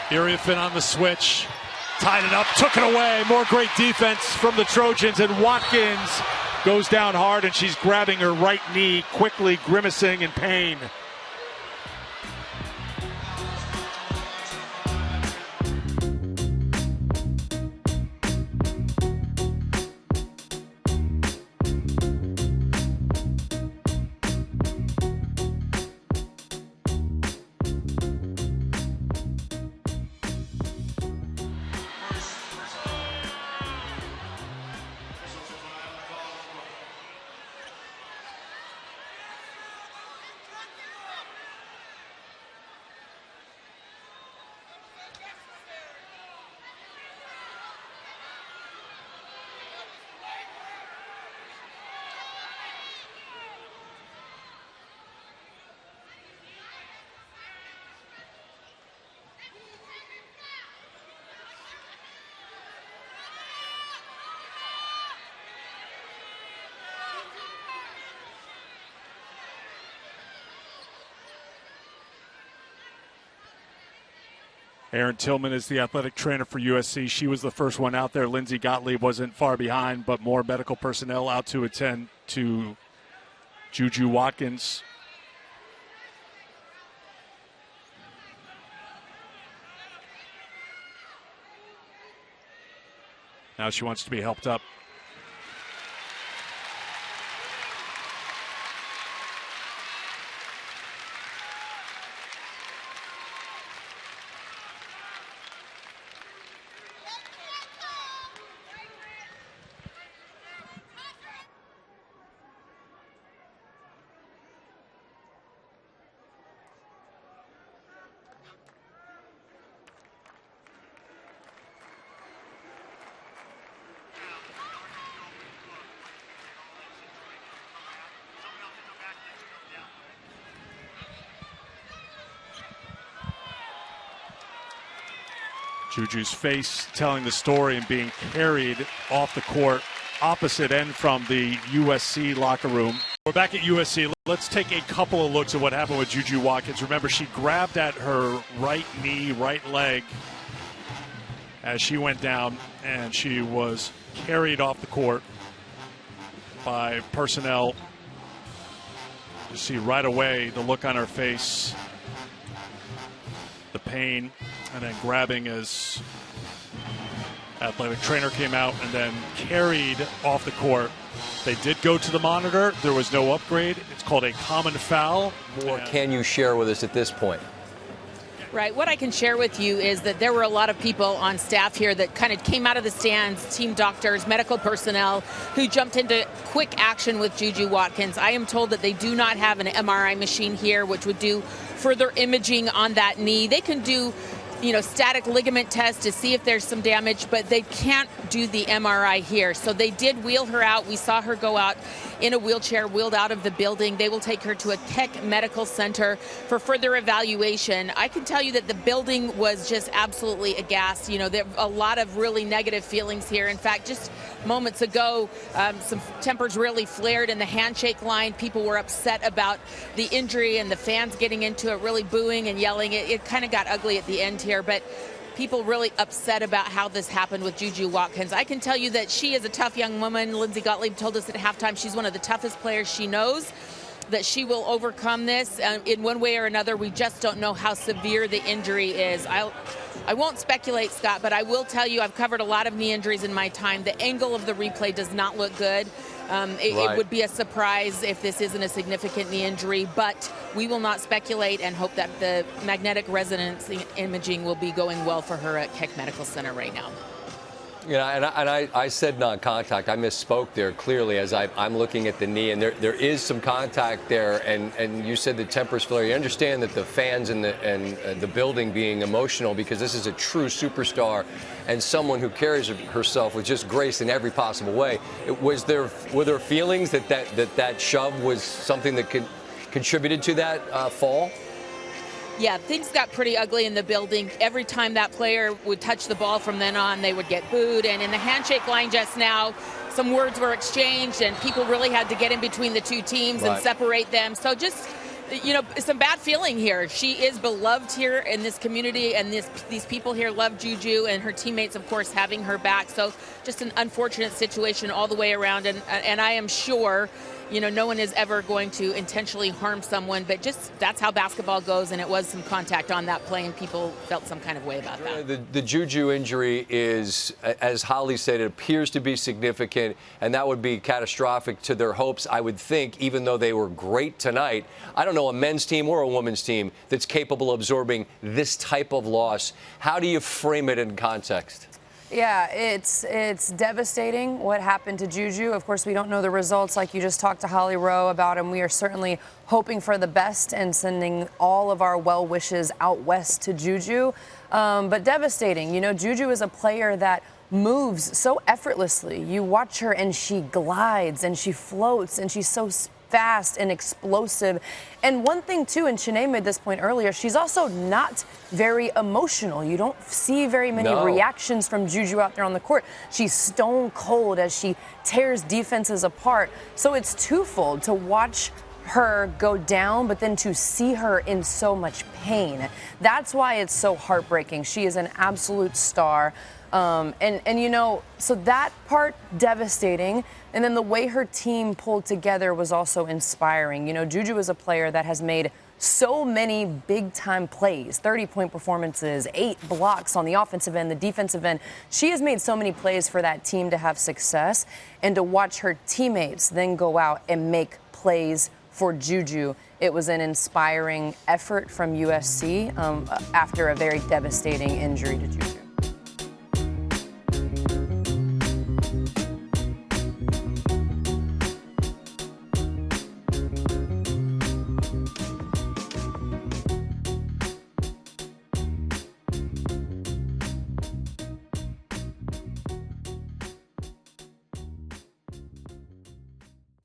Iriafin on the switch, tied it up, took it away. More great defense from the Trojans, and Watkins goes down hard, and she's grabbing her right knee, quickly grimacing in pain. Erin Tillman is the athletic trainer for USC. She was the first one out there. Lindsay Gottlieb wasn't far behind, but more medical personnel out to attend to JuJu Watkins. Now she wants to be helped up. JuJu's face telling the story and being carried off the court, opposite end from the USC locker room. We're back at USC. Let's take a couple of looks at what happened with JuJu Watkins. Remember, she grabbed at her right knee, right leg as she went down, and she was carried off the court by personnel. You see right away the look on her face, the pain, and then grabbing as athletic trainer came out and then carried off the court. They did go to the monitor. There was no upgrade. It's called a common foul. What can you share with us at this point? Right. What I can share with you is that there were a lot of people on staff here that kind of came out of the stands, team doctors, medical personnel, who jumped into quick action with JuJu Watkins. I am told that they do not have an MRI machine here, which would do further imaging on that knee. They can do static ligament test to see if there's some damage, but they can't do the MRI here. So they did wheel her out. We saw her go out in a wheelchair, wheeled out of the building. They will take her to a Keck Medical Center for further evaluation. I can tell you that the building was just absolutely aghast. There are a lot of really negative feelings here. In fact, just moments ago, some tempers really flared in the handshake line. People were upset about the injury and the fans getting into it, really booing and yelling. It kind of got ugly at the end here, but people really upset about how this happened with JuJu Watkins. I can tell you that she is a tough young woman. Lindsay Gottlieb told us at halftime she's one of the toughest players she knows, that she will overcome this in one way or another. We just don't know how severe the injury is. I won't speculate, Scott, but I will tell you I've covered a lot of knee injuries in my time. The angle of the replay does not look good. It would be a surprise if this isn't a significant knee injury, but we will not speculate and hope that the magnetic resonance imaging will be going well for her at Keck Medical Center right now. Yeah, and I said non-contact. I misspoke there clearly as I'm looking at the knee, and there is some contact there. And you said the tempers flare. You understand that the fans and the building being emotional because this is a true superstar and someone who carries herself with just grace in every possible way. Were there feelings that shove was something that contributed to that fall? Yeah, things got pretty ugly in the building. Every time that player would touch the ball from then on, they would get booed. And in the handshake line just now, some words were exchanged, and people really had to get in between the two teams and separate them. So just some bad feeling here. She is beloved here in this community, and these people here love JuJu, and her teammates, of course, having her back. So just an unfortunate situation all the way around, and I am sure, no one is ever going to intentionally harm someone, but just that's how basketball goes, and it was some contact on that play, and people felt some kind of way about that. The JuJu injury is, as Holly said, it appears to be significant, and that would be catastrophic to their hopes, I would think, even though they were great tonight. I don't know a men's team or a women's team that's capable of absorbing this type of loss. How do you frame it in context? Yeah, it's devastating what happened to JuJu. Of course, we don't know the results like you just talked to Holly Rowe about, and we are certainly hoping for the best and sending all of our well wishes out west to JuJu. But devastating. JuJu is a player that moves so effortlessly. You watch her and she glides and she floats and she's so fast and explosive. And one thing too, and Shanae made this point earlier, she's also not very emotional. You don't see very many reactions from JuJu out there on the court. She's stone cold as she tears defenses apart. So it's twofold to watch her go down, but then to see her in so much pain. That's why it's so heartbreaking. She is an absolute star. So that part, devastating. And then the way her team pulled together was also inspiring. JuJu is a player that has made so many big-time plays, 30-point performances, 8 blocks on the offensive end, the defensive end. She has made so many plays for that team to have success, and to watch her teammates then go out and make plays for JuJu. It was an inspiring effort from USC after a very devastating injury to JuJu.